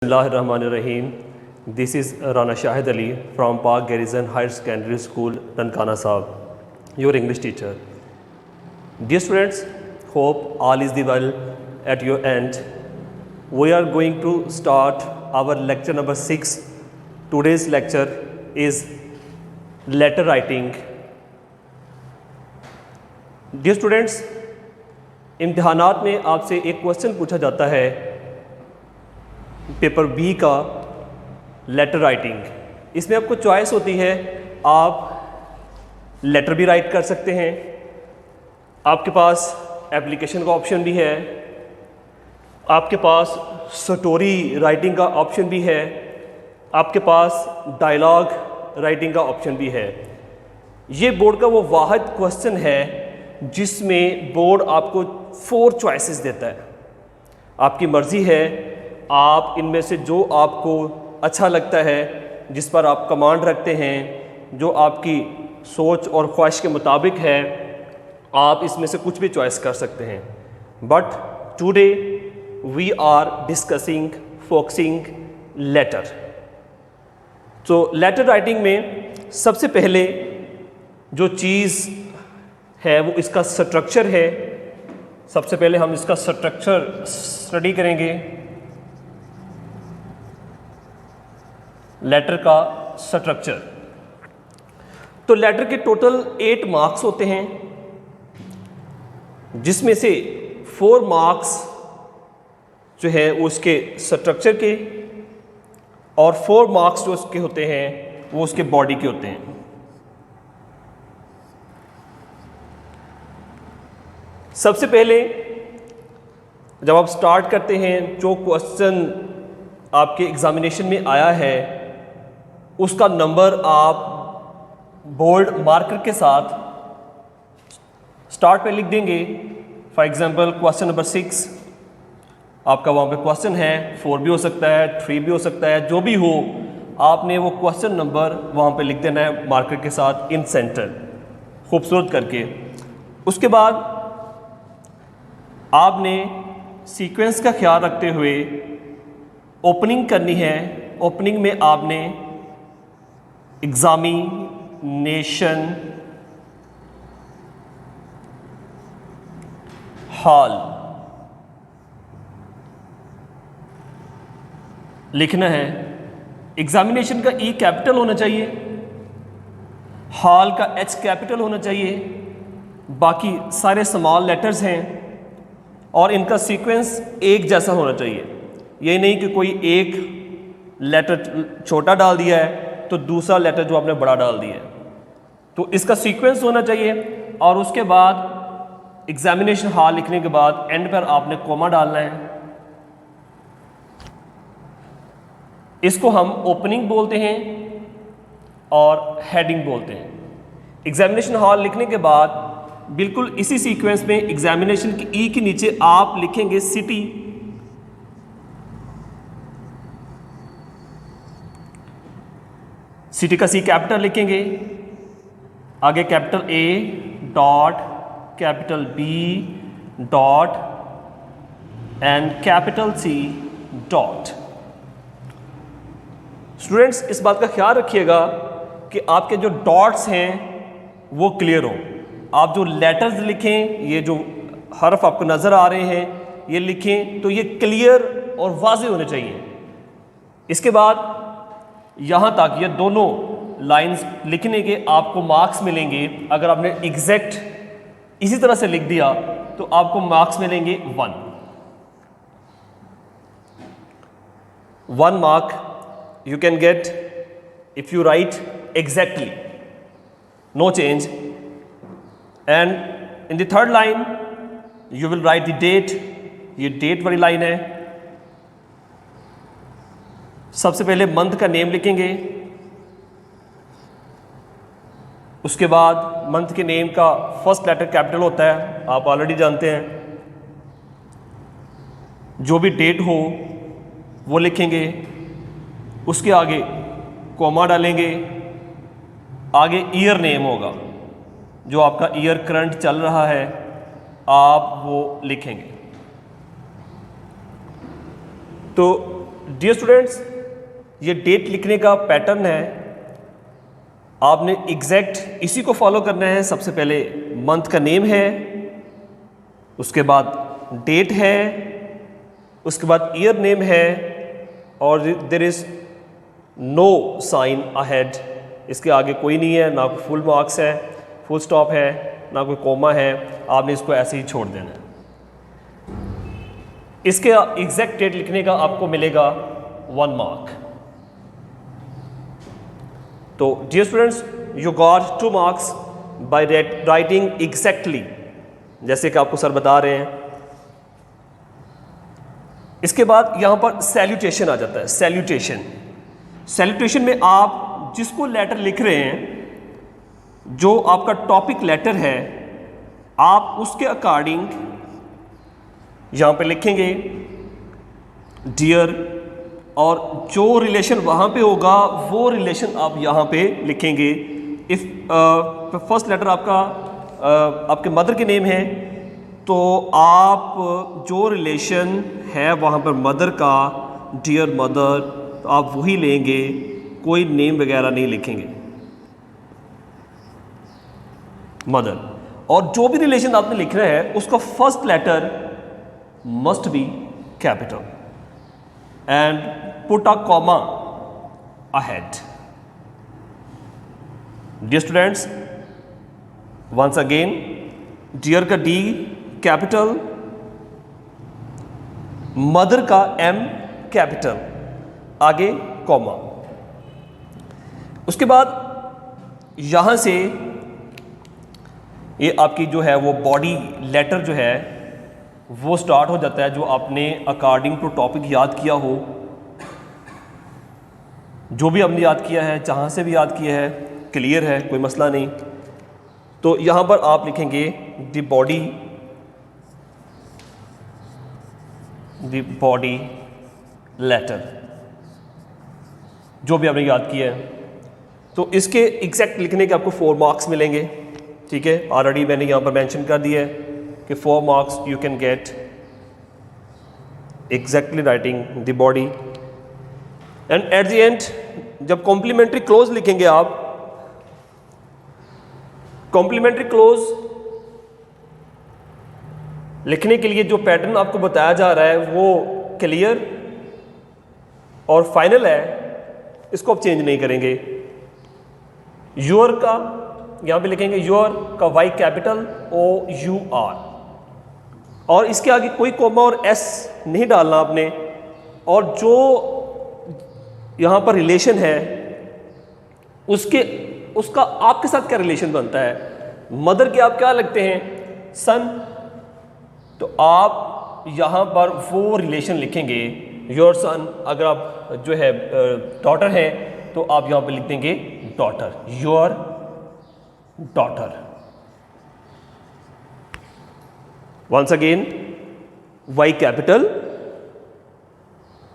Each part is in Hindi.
Bismillahirrahmanirrahim. This is Rana Shahid Ali from Park Garrison Higher Secondary School, Nankana Sahib, your English teacher. Dear students, hope all is well at your end. We are going to start our lecture number 6. Today's lecture is letter writing. Dear students, इम्तिहानात में आपसे एक क्वेश्चन पूछा जाता है पेपर बी का लेटर राइटिंग. इसमें आपको चॉइस होती है, आप लेटर भी राइट कर सकते हैं, आपके पास एप्लीकेशन का ऑप्शन भी है, आपके पास स्टोरी राइटिंग का ऑप्शन भी है, आपके पास डायलॉग राइटिंग का ऑप्शन भी है. ये बोर्ड का वो वाहिद क्वेश्चन है जिसमें बोर्ड आपको 4 चॉइसेस देता है. आपकी मर्ज़ी है, आप इनमें से जो आपको अच्छा लगता है, जिस पर आप कमांड रखते हैं, जो आपकी सोच और ख्वाहिश के मुताबिक है, आप इसमें से कुछ भी चॉइस कर सकते हैं. But today we are discussing focusing letter. तो लेटर राइटिंग में सबसे पहले जो चीज़ है वो इसका स्ट्रक्चर है. सबसे पहले हम इसका स्ट्रक्चर स्टडी करेंगे. लेटर का स्ट्रक्चर. तो लेटर के टोटल 8 मार्क्स होते हैं, जिसमें से 4 मार्क्स जो है वो उसके स्ट्रक्चर के और 4 मार्क्स जो उसके होते हैं वो उसके बॉडी के होते हैं. सबसे पहले जब आप स्टार्ट करते हैं, जो क्वेश्चन आपके एग्जामिनेशन में आया है उसका नंबर आप बोल्ड मार्कर के साथ स्टार्ट पे लिख देंगे. फॉर एग्जांपल क्वेश्चन नंबर 6 आपका वहाँ पे क्वेश्चन है, 4 भी हो सकता है, 3 भी हो सकता है, जो भी हो आपने वो क्वेश्चन नंबर वहाँ पे लिख देना है मार्कर के साथ इन सेंटर खूबसूरत करके. उसके बाद आपने सीक्वेंस का ख्याल रखते हुए ओपनिंग करनी है. ओपनिंग में आपने एग्जामिनेशन हॉल लिखना है. एग्जामिनेशन का ई कैपिटल होना चाहिए, हॉल का एच कैपिटल होना चाहिए, बाकी सारे स्मॉल लेटर्स हैं और इनका सीक्वेंस एक जैसा होना चाहिए. ये नहीं कि कोई एक लेटर छोटा डाल दिया है तो दूसरा लेटर जो आपने बड़ा डाल दिया है. तो इसका सीक्वेंस होना चाहिए. और उसके बाद एग्जामिनेशन हॉल लिखने के बाद एंड पर आपने कोमा डालना है. इसको हम ओपनिंग बोलते हैं और हेडिंग बोलते हैं. एग्जामिनेशन हॉल लिखने के बाद बिल्कुल इसी सीक्वेंस में एग्जामिनेशन की ई के नीचे आप लिखेंगे सिटी. सिटी का सी कैपिटल लिखेंगे, आगे capital A dot capital B dot and capital C dot. Students इस बात का ख्याल रखिएगा कि आपके जो डॉट्स हैं वो क्लियर हो. आप जो लेटर्स लिखें, ये जो हर्फ आपको नज़र आ रहे हैं ये लिखें तो ये क्लियर और वाज़ेह होने चाहिए. इसके बाद यहाँ तक ये दोनों लाइंस लिखने के आपको मार्क्स मिलेंगे. अगर आपने एग्जैक्ट इसी तरह से लिख दिया तो आपको मार्क्स मिलेंगे 1 mark you can get if you write exactly, no change. And in the third line you will write the date. ये डेट वाली लाइन है. सबसे पहले मंथ का नेम लिखेंगे, उसके बाद मंथ के नेम का फर्स्ट लेटर कैपिटल होता है, आप ऑलरेडी जानते हैं. जो भी डेट हो वो लिखेंगे, उसके आगे कोमा डालेंगे, आगे ईयर नेम होगा, जो आपका ईयर करंट चल रहा है आप वो लिखेंगे. तो डियर स्टूडेंट्स, ये डेट लिखने का पैटर्न है, आपने एग्जैक्ट इसी को फॉलो करना है। सबसे पहले मंथ का नेम है, उसके बाद डेट है, उसके बाद ईयर नेम है, और there is no sign ahead, इसके आगे कोई नहीं है, ना कोई फुल मार्क्स है, फुल स्टॉप है, ना कोई कोमा है, आपने इसको ऐसे ही छोड़ देना है। इसके एग्जैक्ट डेट लिखने का आपको मिलेगा 1 मार्क। तो dear students, you got 2 marks by writing exactly, जैसे कि आपको सर बता रहे हैं। इसके बाद यहां पर सैल्यूटेशन आ जाता है। सैल्यूटेशन में आप जिसको लेटर लिख रहे हैं, जो आपका टॉपिक लेटर है, आप उसके अकॉर्डिंग यहां पे लिखेंगे डियर, और जो रिलेशन वहां पे होगा वो रिलेशन आप यहां पे लिखेंगे। इफ फर्स्ट लेटर आपका आपके मदर के नेम है, तो आप जो रिलेशन है वहाँ पर मदर का, डियर मदर, तो आप वही लेंगे, कोई नेम वगैरह नहीं लिखेंगे, मदर। और जो भी रिलेशन आपने लिखना है उसका first letter must be capital and put a comma ahead. Dear students, once again, dear का डी कैपिटल, मदर का एम कैपिटल, आगे कॉमा। उसके बाद यहां से ये आपकी जो है वो बॉडी लेटर जो है वो स्टार्ट हो जाता है, जो आपने अकॉर्डिंग टू टॉपिक याद किया हो, जो भी आपने याद किया है, जहां से भी याद किया है, क्लियर है, कोई मसला नहीं। तो यहां पर आप लिखेंगे द बॉडी लेटर, जो भी आपने याद किया है। तो इसके एग्जैक्ट लिखने के आपको 4 मार्क्स मिलेंगे। ठीक है, ऑलरेडी मैंने यहाँ पर मेंशन कर दिया है कि 4 marks you can get exactly writing the body. And eight the and जब कॉम्प्लीमेंट्री क्लोज लिखेंगे आप, कॉम्प्लीमेंट्री क्लोज लिखने के लिए जो पैटर्न आपको बताया जा रहा है वो क्लियर और फाइनल है, इसको आप चेंज नहीं करेंगे। योर का यहां पे लिखेंगे योर का वाई कैपिटल OUR, और इसके आगे कोई कोमा और एस नहीं डालना आपने। और जो यहां पर रिलेशन है उसका आपके साथ क्या रिलेशन बनता है, मदर के आप क्या लगते हैं, सन, तो आप यहां पर वो रिलेशन लिखेंगे योर सन। अगर आप जो है डॉटर है तो आप यहां पर लिख देंगे daughter, your daughter. Once again Y capital,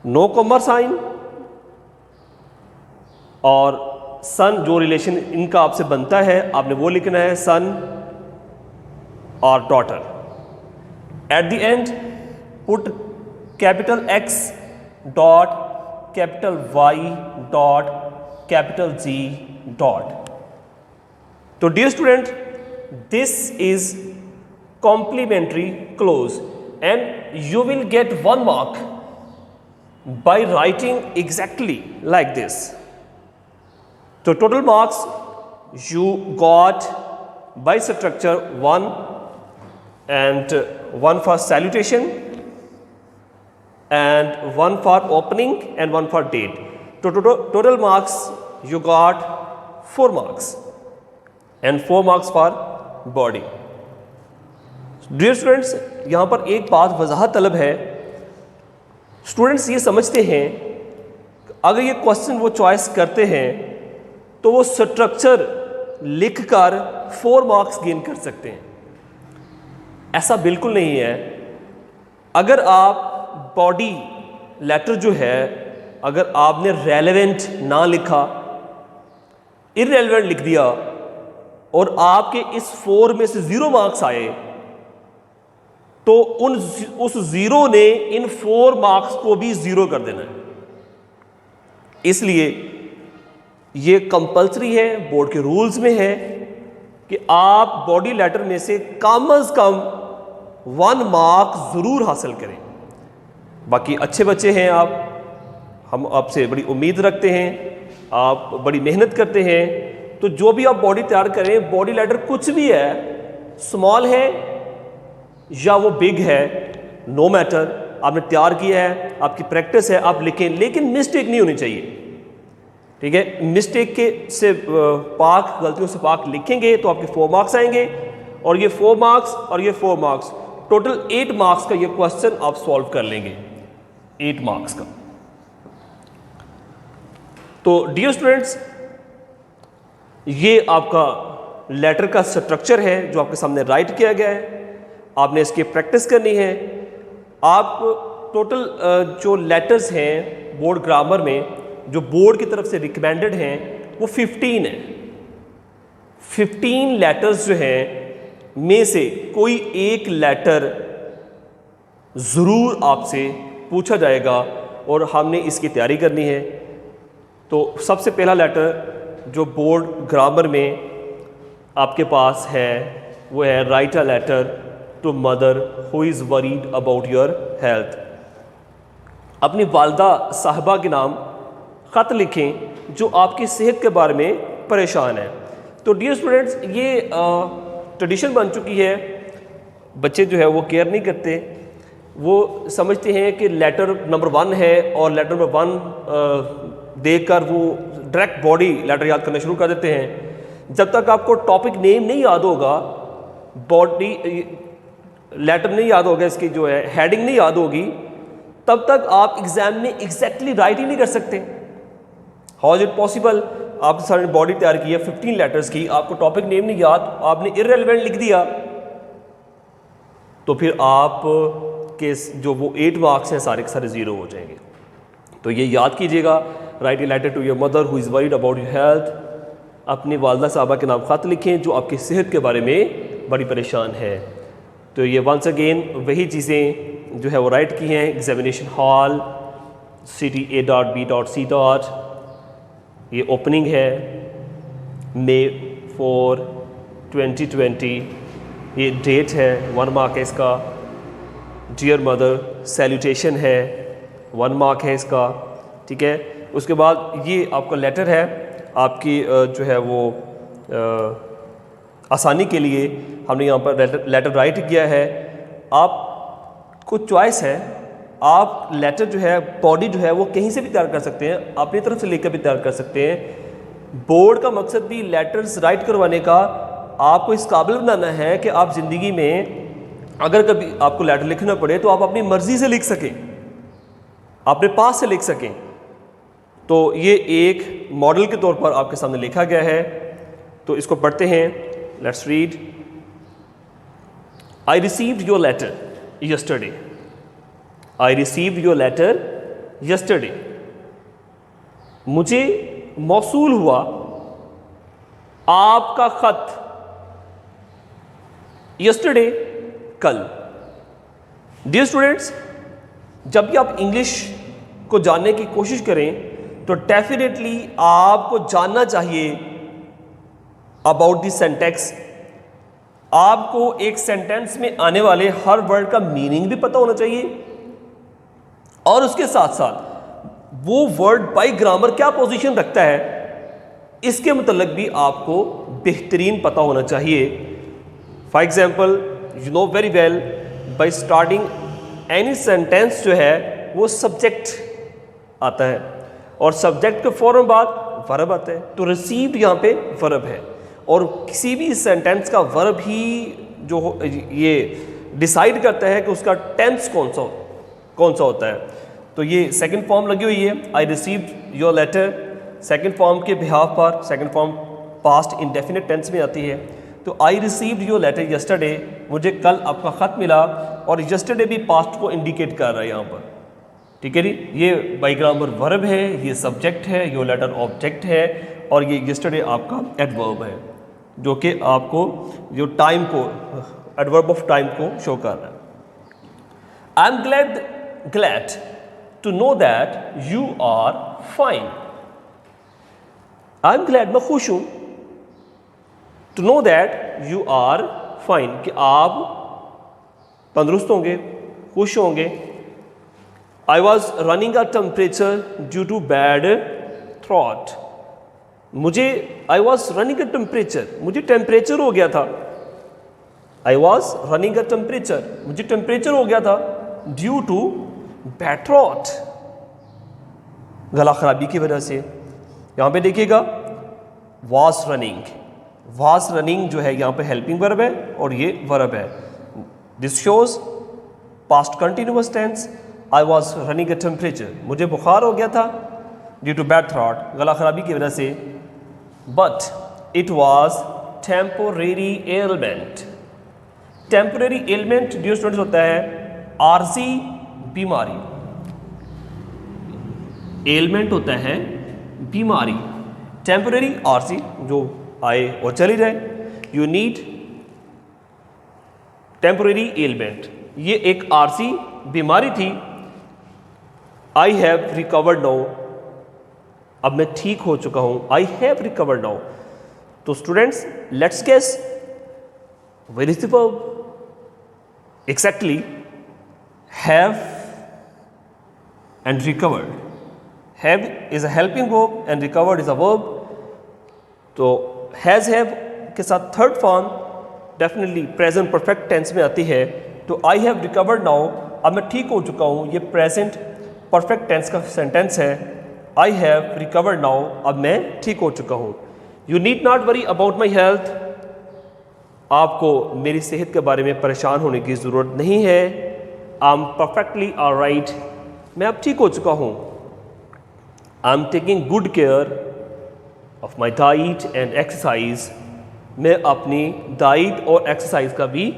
no comma sign, और सन जो रिलेशन इनका आपसे बनता है आपने वो लिखना है, सन और daughter. At the end put capital X dot capital Y dot capital G dot. तो dear student, this is complimentary close and you will get 1 mark by writing exactly like this. तो total marks you got by structure 1 and 1 for salutation and 1 for opening and 1 for date. Total marks you got 4 marks and 4 marks for body. Dear students, यहाँ पर एक बात वजाहत तलब है। स्टूडेंट्स ये समझते हैं अगर ये क्वेश्चन वो चॉइस करते हैं तो वो स्ट्रक्चर लिखकर 4 मार्क्स गेन कर सकते हैं। ऐसा बिल्कुल नहीं है। अगर आप बॉडी लेटर जो है, अगर आपने रेलेवेंट ना लिखा, इररेलेवेंट लिख दिया और आपके इस 4 में से 0 मार्क्स आए, तो उस 0 ने इन 4 मार्क्स को भी 0 कर देना है। इसलिए ये कंपल्सरी है, बोर्ड के रूल्स में है कि आप बॉडी लेटर में से कम अज़ कम 1 मार्क ज़रूर हासिल करें। बाकी अच्छे बच्चे हैं आप, हम आपसे बड़ी उम्मीद रखते हैं, आप बड़ी मेहनत करते हैं, तो जो भी आप बॉडी तैयार करें, बॉडी लेटर कुछ भी है, स्मॉल है या वो बिग है, नो मैटर, आपने तैयार किया है, आपकी प्रैक्टिस है, आप लिखें, लेकिन मिस्टेक नहीं होनी चाहिए। ठीक है, मिस्टेक के से पाक, गलतियों से पाक लिखेंगे तो आपके 4 मार्क्स आएंगे, और ये 4 मार्क्स और ये 4 मार्क्स, टोटल 8 मार्क्स का ये क्वेश्चन आप सॉल्व कर लेंगे, 8 मार्क्स का। तो डियर स्टूडेंट्स, ये आपका लेटर का स्ट्रक्चर है जो आपके सामने राइट किया गया है, आपने इसकी प्रैक्टिस करनी है। आप टोटल जो लेटर्स हैं बोर्ड ग्रामर में जो बोर्ड की तरफ से रिकमेंडेड हैं वो 15 है। 15 लेटर्स जो हैं में से कोई एक लेटर ज़रूर आपसे पूछा जाएगा और हमने इसकी तैयारी करनी है। तो सबसे पहला लेटर जो बोर्ड ग्रामर में आपके पास है वो है write a letter to mother who is worried about your health. अपनी वालदा साहिबा के नाम ख़त लिखें जो आपकी सेहत के बारे में परेशान है। तो डियर स्टूडेंट्स, ये ट्रेडिशन बन चुकी है, बच्चे जो है वो केयर नहीं करते, वो समझते हैं कि लेटर नंबर 1 है और लेटर नंबर 1 देखकर वो डायरेक्ट बॉडी लेटर याद करना शुरू कर देते हैं। जब तक आपको टॉपिक नेम नहीं याद होगा, बॉडी लेटर नहीं याद होगा, इसकी जो है हेडिंग नहीं याद होगी, तब तक आप एग्जाम में एग्जैक्टली राइट ही नहीं कर सकते। How is it possible? आपने सारी बॉडी तैयार की है 15 लेटर्स की, आपको टॉपिक नेम नहीं याद, आपने इररेलेवेंट लिख दिया, तो फिर आप के जो वो 8 मार्क्स हैं सारे के सारे ज़ीरो हो जाएंगे। तो ये याद कीजिएगा, write a letter to your mother who is worried about your health. अपनी वालदा साहबा के नाम ख़त लिखें जो आपकी सेहत के बारे में बड़ी परेशान है। तो ये वंस अगेन वही चीज़ें जो है वो राइट की हैं। Examination hall CTA.B.C. ये ओपनिंग है May 4, 2020, ये डेट है, 1 मार्क है इसका। डियर मदर सैल्यूटेशन है, 1 मार्क है इसका। ठीक है, उसके बाद ये आपका लेटर है, आपकी जो है वो आसानी के लिए हमने यहाँ पर लेटर राइट किया है। आप कुछ चॉइस है, आप लेटर जो है बॉडी जो है वो कहीं से भी तैयार कर सकते हैं, अपनी तरफ से लेकर भी तैयार कर सकते हैं। बोर्ड का मकसद भी लेटर्स राइट करवाने का आपको इस काबिल बनाना है कि आप ज़िंदगी में अगर कभी आपको लेटर लिखना पड़े तो आप अपनी मर्ज़ी से लिख सकें, अपने पास से लिख सकें। तो ये एक मॉडल के तौर पर आपके सामने लिखा गया है, तो इसको पढ़ते हैं। Let's read. I received your letter yesterday. I received your letter yesterday. मुझे मौसूल हुआ आपका खत यस्टरडे, कल। डियर स्टूडेंट्स, जब भी आप इंग्लिश को जानने की कोशिश करें तो डेफिनेटली आपको जानना चाहिए अबाउट द सेंटेंस। आपको एक सेंटेंस में आने वाले हर वर्ड का मीनिंग भी पता होना चाहिए, और उसके साथ साथ वो वर्ड बाय ग्रामर क्या पोजीशन रखता है इसके मतलब भी आपको बेहतरीन पता होना चाहिए। For example, you know very well bye starting any sentence जो है वो सब्जेक्ट आता है, और सब्जेक्ट के फौरन बाद वर्ब आता है। तो रिसीव्ड यहाँ पे वर्ब है, और किसी भी सेंटेंस का वर्ब ही जो ये डिसाइड करता है कि उसका टेंस कौन सा होता है। तो ये सेकंड फॉर्म लगी हुई है, I received your letter. Second form के बिहाफ पर second form past indefinite tense में आती है। तो I received your letter yesterday, मुझे कल आपका ख़त मिला, और यस्टरडे भी पास्ट को इंडिकेट कर रहा है यहाँ पर। ठीक है जी, ये बाय ग्रामर वर्ब है, ये सब्जेक्ट है, योर लेटर ऑब्जेक्ट है, और ये यस्टरडे आपका एडवर्ब है जो कि आपको जो टाइम को, एडवर्ब ऑफ टाइम को शो कर रहा है। I am glad to know that you are fine. I am glad, मैं खुश हूँ। To know that you are fine, कि आप तंदुरुस्त होंगे, खुश होंगे। I was running a temperature due to bad throat, मुझे I was running a temperature, मुझे टेम्परेचर हो गया था। I was running a temperature, मुझे टेम्परेचर हो गया था ड्यू टू बैड थ्रॉट, गला खराबी की वजह से। यहाँ पे देखिएगा वॉज रनिंग जो है यहाँ पे हेल्पिंग वर्ब है और ये वर्ब है। This shows past continuous tense. I was running a temperature, मुझे बुखार हो गया था ड्यू टू बैड थ्रॉट, गला खराबी की वजह से। But it was temporary ailment, temporary ailment dear students होता है आरजी बीमारी, एलमेंट होता है बीमारी, टेम्पोरेरी आरजी जो आए और चली जाए। यू नीड टेम्पोरेरी एलमेंट, ये एक आरजी बीमारी थी। आई हैव रिकवर्ड नाउ, अब मैं ठीक हो चुका हूं। I have recovered now. तो students let's guess where is the verb? Exactly, have and recovered. Have is a helping verb and recovered is a verb. तो has have के साथ third form definitely present perfect tense में आती है। तो आई हैव रिकवर्ड नाउ, अब मैं ठीक हो चुका हूँ, ये प्रेजेंट परफेक्ट टेंस का सेंटेंस है। आई हैव रिकवर्ड नाउ, अब मैं ठीक हो चुका हूँ। You need not worry about my health, आपको मेरी सेहत के बारे में परेशान होने की ज़रूरत नहीं है। आई एम परफेक्टली ऑलराइट, मैं अब ठीक हो चुका हूँ। I am taking good care of my diet and exercise, मैं अपनी डाइट और एक्सरसाइज का भी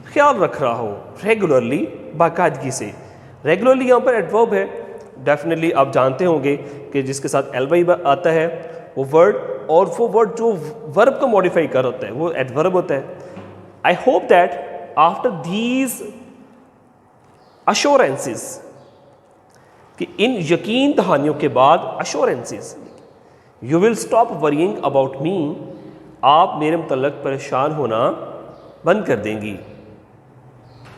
ख्याल रख रहा हूँ रेगुलरली, बाकायदगी से। रेगुलरली यहाँ पर एडवर्ब है। डेफिनेटली आप जानते होंगे कि जिसके साथ एलवाई आता है वो वर्ड, और वो वर्ड जो वर्ब को मॉडिफाई कर होता है वो एडवर्ब होता है। I hope that after these assurances, कि इन यकीन दहानियों के बाद assurances, you will stop worrying about me, आप मेरे मुतल्लक परेशान होना बंद कर देंगी।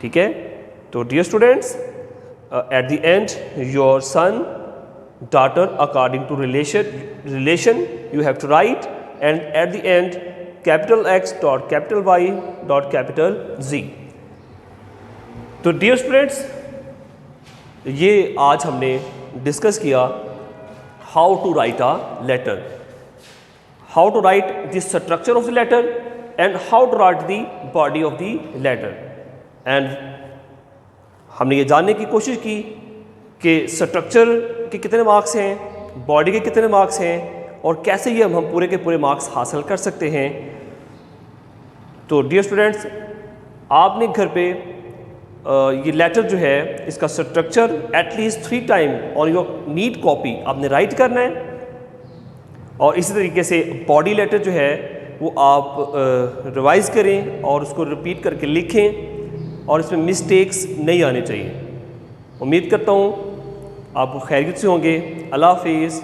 ठीक है, तो dear students, at the end your son daughter according to relation you have to write, and at the end capital X dot capital Y dot capital Z. तो dear students, ये आज हमने डिस्कस किया how to write a letter, how to write the structure of the letter and how to write the body of the letter, and हमने ये जानने की कोशिश की कि स्ट्रक्चर के कितने मार्क्स हैं, बॉडी के कितने मार्क्स हैं, और कैसे ये हम पूरे के पूरे मार्क्स हासिल कर सकते हैं। तो डियर स्टूडेंट्स, आपने घर पे ये लेटर जो है इसका structure at least 3 time on your neat copy आपने राइट करना है, और इसी तरीके से बॉडी लेटर जो है वो आप रिवाइज़ करें और उसको रिपीट करके लिखें, और इसमें मिस्टेक्स नहीं आने चाहिए। उम्मीद करता हूँ आप खैरियत से होंगे। अल्लाह हाफिज़।